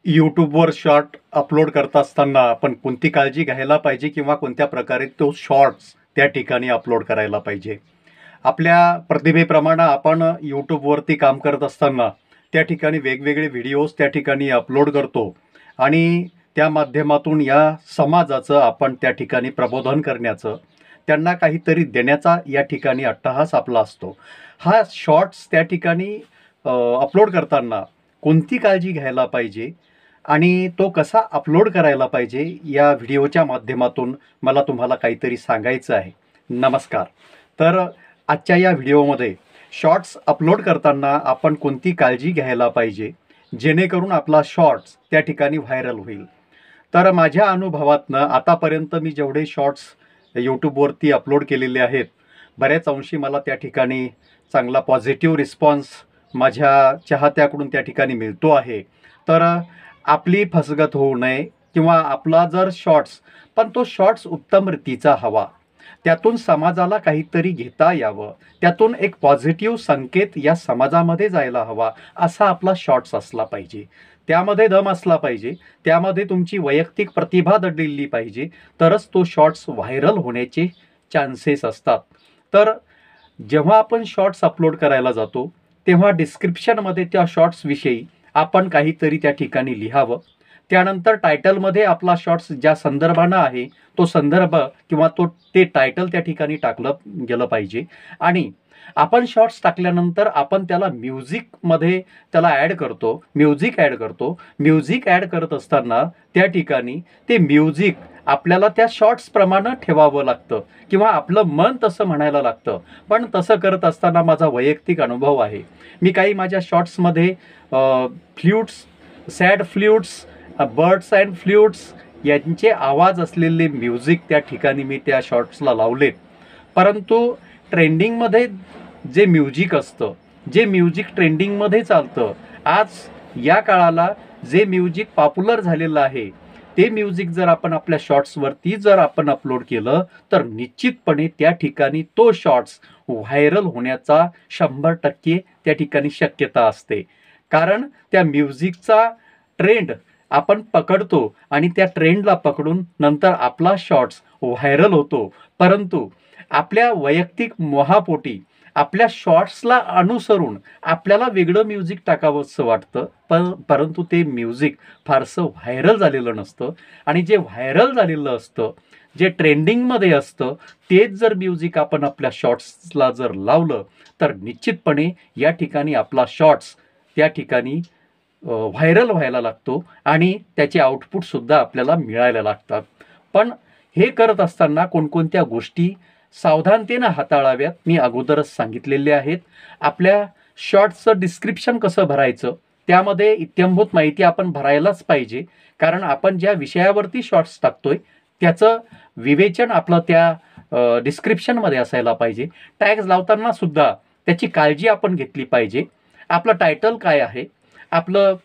यूट्यूबवर short upload करत असताना आपण कोणती काळजी घ्यायला पाहिजे किंवा कोणत्या प्रकारे तो शॉर्ट्स त्या ठिकाणी अपलोड करायला पाहिजे. आपल्या प्रतिभेप्रमाणे आपण यूट्यूबवरती काम करत असताना त्या ठिकाणी वेगवेगळे व्हिडिओज त्या ठिकाणी अपलोड करतो आणि त्या माध्यमातून या समाजाचं आपण त्या ठिकाणी प्रबोधन करण्याचं, त्यांना काहीतरी देण्याचा या ठिकाणी अट्टहास आपला असतो. हा शॉर्ट्स त्या ठिकाणी अपलोड करताना कोणती काळजी घ्यायला पाहिजे आणि तो कसा अपलोड करायला पाहिजे, या व्हिडिओच्या माध्यमातून मला तुम्हाला काहीतरी सांगायचं आहे. नमस्कार. तर आजच्या या व्हिडिओमध्ये शॉर्ट्स अपलोड करताना आपण कोणती काळजी घ्यायला पाहिजे जेणेकरून आपला शॉर्ट्स त्या ठिकाणी व्हायरल होईल. तर माझ्या अनुभवातनं आतापर्यंत मी जेवढे शॉर्ट्स यूट्यूबवरती अपलोड केलेले आहेत, बऱ्याच अंशी मला त्या ठिकाणी चांगला पॉझिटिव्ह रिस्पॉन्स माझ्या चाहत्याकडून त्या ठिकाणी मिळतो आहे. तर आपली फसगत होऊ नये किंवा आपला जर शॉर्ट्स, पण तो शॉर्ट्स उत्तम रीतीचा हवा, त्यातून समाजाला काहीतरी घेता यावं, त्यातून एक पॉझिटिव्ह संकेत या समाजामध्ये जायला हवा, असा आपला शॉर्ट्स असला पाहिजे. त्यामध्ये दम असला पाहिजे, त्यामध्ये तुमची वैयक्तिक प्रतिभा दडलेली पाहिजे, तरच तो शॉर्ट्स व्हायरल होण्याचे चान्सेस असतात. तर जेव्हा आपण शॉर्ट्स अपलोड करायला जातो तेव्हा डिस्क्रिप्शनमध्ये त्या शॉर्ट्सविषयी आपण काहीतरी त्या ठिकाणी लिहावं. त्यानंतर टायटलमध्ये आपला शॉर्ट्स ज्या संदर्भानं आहे तो संदर्भ किंवा ते टायटल त्या ठिकाणी टाकलं गेलं पाहिजे. आणि आपण शॉर्ट्स टाकल्यानंतर आपण त्याला म्युझिकमध्ये त्याला म्युझिक ॲड करत असताना त्या ठिकाणी ते म्युझिक आपल्याला त्या शॉर्ट्सप्रमाणे ठेवावं लागतं किंवा आपलं मन तसं म्हणायला लागतं. पण तसं करत असताना माझा वैयक्तिक अनुभव आहे. मी काही माझ्या शॉर्ट्समध्ये फ्ल्यूट्स, सॅड फ्ल्यूट्स, बर्ड्स अँड फ्ल्यूट्स यांचे आवाज असलेले म्युझिक त्या ठिकाणी मी त्या शॉर्ट्सला लावलेत. परंतु ट्रेंडिंगमध्ये जे म्युझिक असतं, जे म्युझिक ट्रेंडिंगमध्ये चालतं, आज या काळाला जे म्युझिक पॉप्युलर झालेलं आहे, ते म्युझिक जर आपण आपल्या शॉर्ट्सवरती जर आपण अपलोड केलं तर निश्चितपणे त्या ठिकाणी तो शॉर्ट्स व्हायरल होण्याचा 100% त्या ठिकाणी शक्यता असते. कारण त्या म्युझिकचा ट्रेंड आपण पकडतो आणि त्या ट्रेंडला पकडून नंतर आपला शॉर्ट्स व्हायरल होतो. परंतु आपल्या वैयक्तिक मोहापोटी आपल्या शॉर्ट्सला अनुसरून आपल्याला वेगळं म्युझिक टाकावंसं वाटतं, परंतु ते म्युझिक फारसं व्हायरल झालेलं नसतं. आणि जे व्हायरल झालेलं असतं, जे ट्रेंडिंगमध्ये असतं, तेच जर म्युझिक आपण आपल्या शॉर्ट्सला जर लावलं तर निश्चितपणे या ठिकाणी आपला शॉर्ट्स त्या ठिकाणी व्हायरल व्हायला लागतो आणि त्याचे आउटपुटसुद्धा आपल्याला मिळायला लागतात. पण हे करत असताना कोणकोणत्या गोष्टी सावधानतेनं हाताळाव्यात मी अगोदरच सांगितलेले आहेत. आपल्या शॉर्ट्सचं डिस्क्रिप्शन कसं भरायचं, त्यामध्ये इत्थंभूत माहिती आपण भरायलाच पाहिजे. कारण आपण ज्या विषयावरती शॉर्ट्स टाकतोय त्याचं विवेचन आपलं त्या डिस्क्रिप्शनमध्ये असायला पाहिजे. टॅग्स लावताना सुद्धा त्याची काळजी आपण घेतली पाहिजे. आपलं टायटल काय आहे, आपलं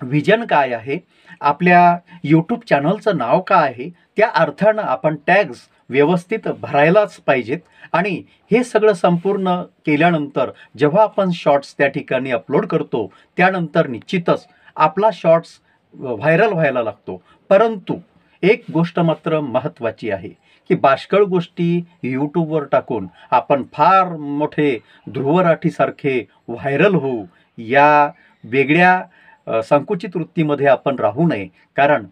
व्हिजन काय आहे, आपल्या यूट्यूब चॅनलचं नाव काय आहे, त्या अर्थानं आपण टॅग्स व्यवस्थित भरायलाच पाहिजेत. आणि हे सगळं संपूर्ण केल्यानंतर जेव्हा आपण शॉर्ट्स त्या ठिकाणी अपलोड करतो त्यानंतर निश्चितच आपला शॉर्ट्स व्हायरल व्हायला लागतो. परंतु एक गोष्ट मात्र महत्त्वाची आहे की बाष्कळ गोष्टी यूट्यूबवर टाकून आपण फार मोठे ध्रुवराठीसारखे व्हायरल होऊ, या वेगळ्या संकुचित वृत्तीमध्ये आपण राहू नये. कारण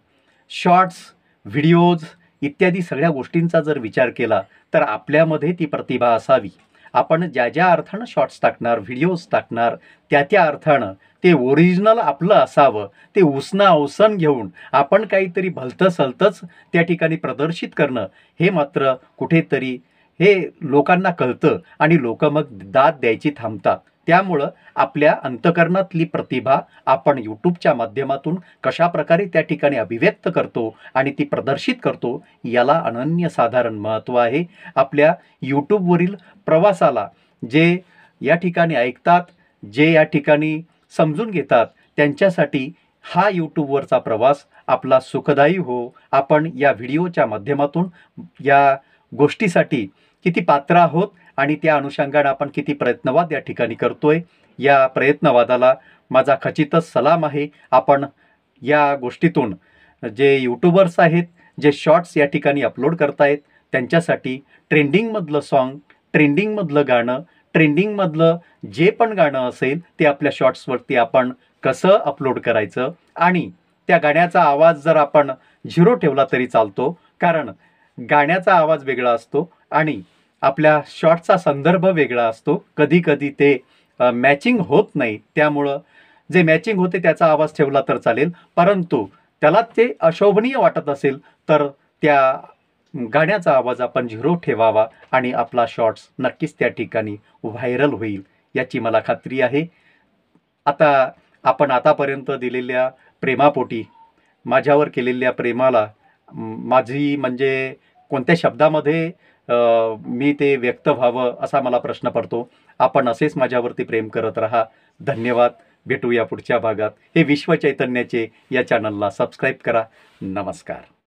शॉर्ट्स, व्हिडिओज इत्यादी सगळ्या गोष्टींचा जर विचार केला तर आपल्यामध्ये ती प्रतिभा असावी. आपण ज्या ज्या अर्थानं शॉर्ट्स टाकणार, व्हिडिओज टाकणार, त्या अर्थानं ते ओरिजिनल आपलं असावं. ते उसना अवसन घेऊन आपण काहीतरी भलतं सलतंच त्या ठिकाणी प्रदर्शित करणं, हे मात्र कुठेतरी हे लोकांना कळतं आणि लोक मग दाद द्यायची थांबतात. त्यामुळं आपल्या अंतःकरणातली प्रतिभा आपण यूट्यूबच्या माध्यमातून कशा प्रकारे त्या ठिकाणी अभिव्यक्त करतो आणि ती प्रदर्शित करतो, याला अनन्यसाधारण महत्त्व आहे. आपल्या यूट्यूबवरील प्रवासाला जे या ठिकाणी ऐकतात, जे या ठिकाणी समजून घेतात, त्यांच्यासाठी हा यूट्यूबवरचा प्रवास आपला सुखदायी हो. आपण या व्हिडिओच्या माध्यमातून या गोष्टीसाठी किती पात्र आहोत आणि त्या अनुषंगाने आपण किती प्रयत्नवाद या ठिकाणी करतोय, या प्रयत्नवादाला माझा खचितच सलाम आहे. आपण या गोष्टीतून जे यूट्यूबर्स आहेत, जे शॉर्ट्स या ठिकाणी अपलोड करतायत, त्यांच्यासाठी ट्रेंडिंगमधलं सॉन्ग, ट्रेंडिंगमधलं गाणं, ट्रेंडिंगमधलं जे पण गाणं असेल ते आपल्या शॉर्ट्सवरती आपण कसं अपलोड करायचं आणि त्या गाण्याचा आवाज जर आपण 0 ठेवला तरी चालतो. कारण गाण्याचा आवाज वेगळा असतो आणि आपल्या शॉर्ट्सचा संदर्भ वेगळा असतो. कधी-कधी ते मॅचिंग होत नाही. त्यामुळं जे मॅचिंग होते त्याचा आवाज ठेवला तर चालेल. परंतु त्याला ते अशोभनीय वाटत असेल तर त्या गाण्याचा आवाज आपण 0 ठेवावा आणि आपला शॉर्ट्स नक्कीच त्या ठिकाणी व्हायरल होईल याची मला खात्री आहे. आता आपण आतापर्यंत दिलेल्या प्रेमापोटी, माझ्यावर केलेल्या प्रेमाला माझी म्हणजे कोणत्या शब्दामध्ये मी ते व्यक्त व्हावं असा मला प्रश्न पडतो. आपण असेच माझ्यावरती प्रेम करत राहा. धन्यवाद. भेटूया पुढच्या भागात. हे विश्व चैतन्याचे या चॅनलला सबस्क्राईब करा. नमस्कार.